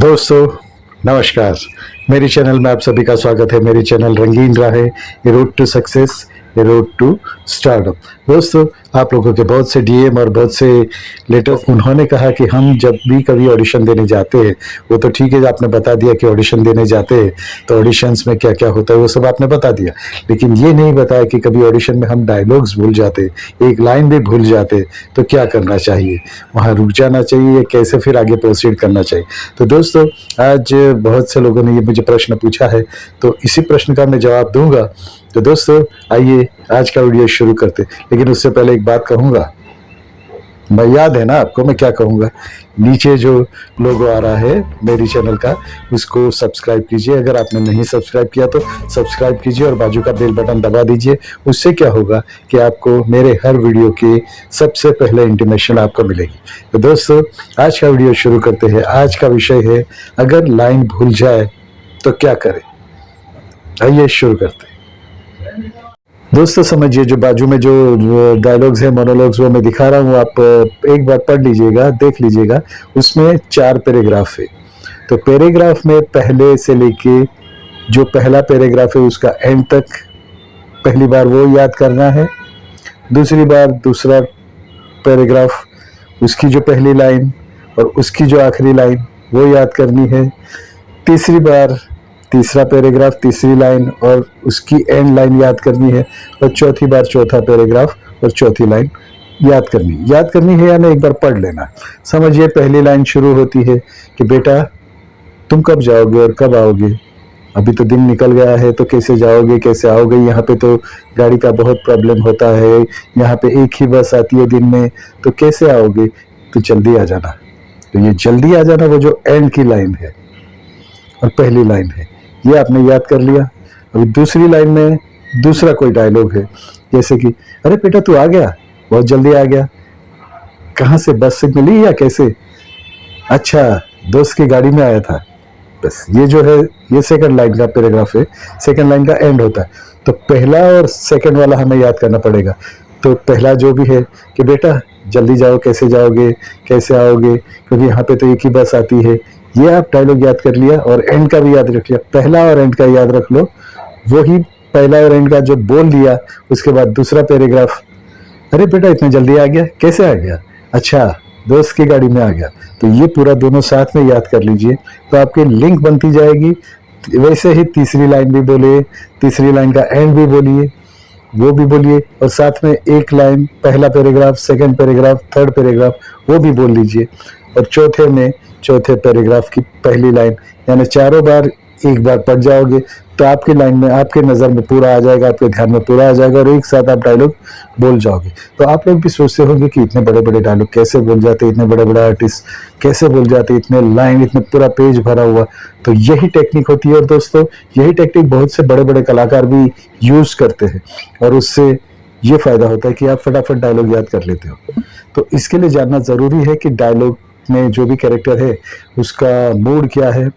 दोस्तों नमस्कार। मेरी चैनल में आप सभी का स्वागत है। मेरी channel Rangeen Raahein, a road to success, a road to startup. दोस्तों, आप लोगों के बहुत से डीएम और बहुत से लेटर, उन्होंने कहा कि हम जब भी कभी ऑडिशन देने जाते हैं, वो तो ठीक है, आपने बता दिया कि ऑडिशन देने जाते हैं तो ऑडिशंस में क्या क्या होता है वो सब आपने बता दिया, लेकिन ये नहीं बताया कि कभी ऑडिशन में हम डायलॉग्स भूल जाते, एक लाइन भी भूल जाते तो क्या करना चाहिए, वहाँ रुक जाना चाहिए, कैसे फिर आगे प्रोसीड करना चाहिए। तो दोस्तों, आज बहुत से लोगों ने ये मुझे प्रश्न पूछा है, तो इसी प्रश्न का मैं जवाब दूंगा। तो दोस्तों, आइए आज का वीडियो शुरू करते। लेकिन उससे पहले एक बात कहूंगा, मैं याद है ना आपको मैं क्या कहूंगा, नीचे जो लोगो आ रहा है मेरी चैनल का, उसको सब्सक्राइब कीजिए। अगर आपने नहीं सब्सक्राइब किया तो सब्सक्राइब कीजिए और बाजू का बेल बटन दबा दीजिए। उससे क्या होगा कि आपको मेरे हर वीडियो की सबसे पहले इंटीमेशन आपको मिलेगी। तो दोस्तों, आज का वीडियो शुरू करते हैं। आज का विषय है, अगर लाइन भूल जाए तो क्या करें। आइए शुरू करते हैं। दोस्तों समझिए, जो बाजू में जो डायलॉग्स है, मोनोलॉग्स, वो मैं दिखा रहा हूँ, आप एक बार पढ़ लीजिएगा, देख लीजिएगा। उसमें 4 पैराग्राफ है। तो पैराग्राफ में पहले से लेके जो पहला पैराग्राफ है उसका एंड तक पहली बार वो याद करना है। दूसरी बार दूसरा पैराग्राफ, उसकी जो पहली लाइन और उसकी जो आखिरी लाइन वो याद करनी है। तीसरी बार तीसरा पैराग्राफ, तीसरी लाइन और उसकी एंड लाइन याद करनी है। और चौथी बार चौथा पैराग्राफ और चौथी लाइन याद करनी है, यानी एक बार पढ़ लेना। समझिए, पहली लाइन शुरू होती है कि बेटा तुम कब जाओगे और कब आओगे, अभी तो दिन निकल गया है, तो कैसे जाओगे, कैसे आओगे, यहाँ पे तो गाड़ी का बहुत प्रॉब्लम होता है, यहाँ पे एक ही बस आती है दिन में, तो कैसे आओगे, तो जल्दी आ जाना। तो ये जल्दी आ जाना वो जो एंड की लाइन है और पहली लाइन है, ये आपने याद कर लिया। अभी दूसरी लाइन में दूसरा कोई डायलॉग है, जैसे कि अरे बेटा तू आ गया, बहुत जल्दी आ गया, कहाँ से, बस से मिली या कैसे, अच्छा दोस्त की गाड़ी में आया था। बस ये जो है, ये सेकंड लाइन का पैराग्राफ है, सेकंड लाइन का एंड होता है। तो पहला और सेकंड वाला हमें याद करना पड़ेगा। तो पहला जो भी है कि बेटा जल्दी जाओ, कैसे जाओगे, कैसे आओगे, क्योंकि यहाँ पे तो एक ही बस आती है, ये आप डायलॉग याद कर लिया। और एंड का भी याद रख लिया, पहला और एंड का याद रख लो, वही पहला और एंड का जो बोल दिया। उसके बाद दूसरा पैराग्राफ, अरे बेटा इतने जल्दी आ गया, कैसे आ गया, अच्छा दोस्त की गाड़ी में आ गया। तो ये पूरा दोनों साथ में याद कर लीजिए, तो आपकी लिंक बनती जाएगी। वैसे ही तीसरी लाइन भी बोलिए, तीसरी लाइन का एंड भी बोलिए, वो भी बोलिए, और साथ में एक लाइन पहला paragraph, second paragraph, third paragraph वो भी बोल लीजिए। और चौथे में चौथे पैराग्राफ की पहली लाइन, यानी चारों बार एक बार पढ़ जाओगे तो आपकी लाइन में, आपके नज़र में पूरा आ जाएगा, आपके ध्यान में पूरा आ जाएगा और एक साथ आप डायलॉग बोल जाओगे। तो आप लोग भी सोचते होंगे कि इतने बड़े बड़े डायलॉग कैसे बोल जाते, इतने बड़े बड़े आर्टिस्ट कैसे बोल जाते, इतने लाइन, इतने पूरा पेज भरा हुआ। तो यही टेक्निक होती है। और दोस्तों, यही टेक्निक बहुत से बड़े बड़े कलाकार भी यूज करते हैं और उससे ये फायदा होता है कि आप फटाफट डायलॉग याद कर लेते हो। तो इसके लिए जानना जरूरी है कि डायलॉग में जो भी कैरेक्टर है उसका मूड क्या है,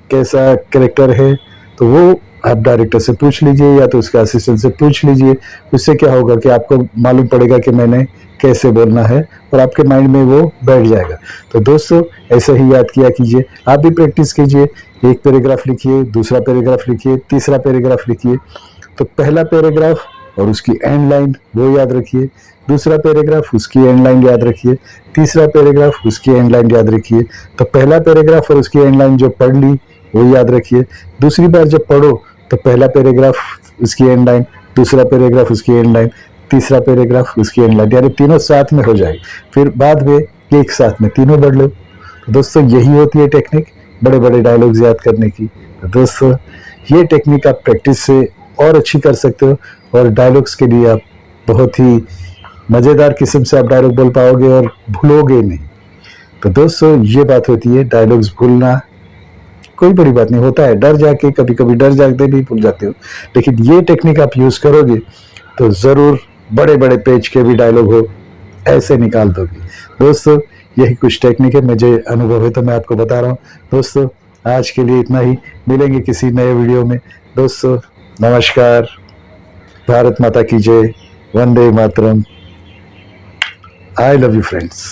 कैसा कैरेक्टर है, तो वो आप डायरेक्टर से पूछ लीजिए या तो उसके असिस्टेंट से पूछ लीजिए। उससे क्या होगा कि आपको मालूम पड़ेगा कि मैंने कैसे बोलना है और आपके माइंड में वो बैठ जाएगा। तो दोस्तों, ऐसे ही याद किया कीजिए, आप भी प्रैक्टिस कीजिए। एक पैराग्राफ लिखिए, दूसरा पैराग्राफ लिखिए, तीसरा पैराग्राफ लिखिए। तो पहला पैराग्राफ और उसकी एंड लाइन वो याद रखिए, दूसरा पैराग्राफ उसकी एंड लाइन याद रखिए, तीसरा पैराग्राफ उसकी एंड लाइन याद रखिए। तो पहला पैराग्राफ और उसकी एंड लाइन जो पढ़ ली वो याद रखिए। दूसरी बार जब पढ़ो तो पहला पैराग्राफ उसकी एंड लाइन, दूसरा पैराग्राफ उसकी एंड लाइन, तीसरा पैराग्राफ उसकी एंड लाइन, यानी तीनों साथ में हो जाए। फिर बाद में एक साथ में तीनों पढ़ लो। तो दोस्तों, यही होती है टेक्निक बड़े बड़े डायलॉग्स याद करने की। तो दोस्तों, ये टेक्निक आप प्रैक्टिस से और अच्छी कर सकते हो और डायलॉग्स के लिए आप बहुत ही मज़ेदार किस्म से आप डायलॉग बोल पाओगे और भूलोगे नहीं। तो दोस्तों, ये बात होती है, डायलॉग्स भूलना कोई बड़ी बात नहीं होता है, डर जाके कभी कभी डर जाते भी भूल जाते हो, लेकिन ये टेक्निक आप यूज़ करोगे तो ज़रूर बड़े बड़े पेज के भी डायलॉग हो ऐसे निकाल दोगे। दोस्तों, यही कुछ टेक्निक है, मुझे अनुभव है तो मैं आपको बता रहा हूँ। दोस्तों, आज के लिए इतना ही, मिलेंगे किसी नए वीडियो में। दोस्तों नमस्कार, भारत माता की जय, Vande Mataram, I love you friends.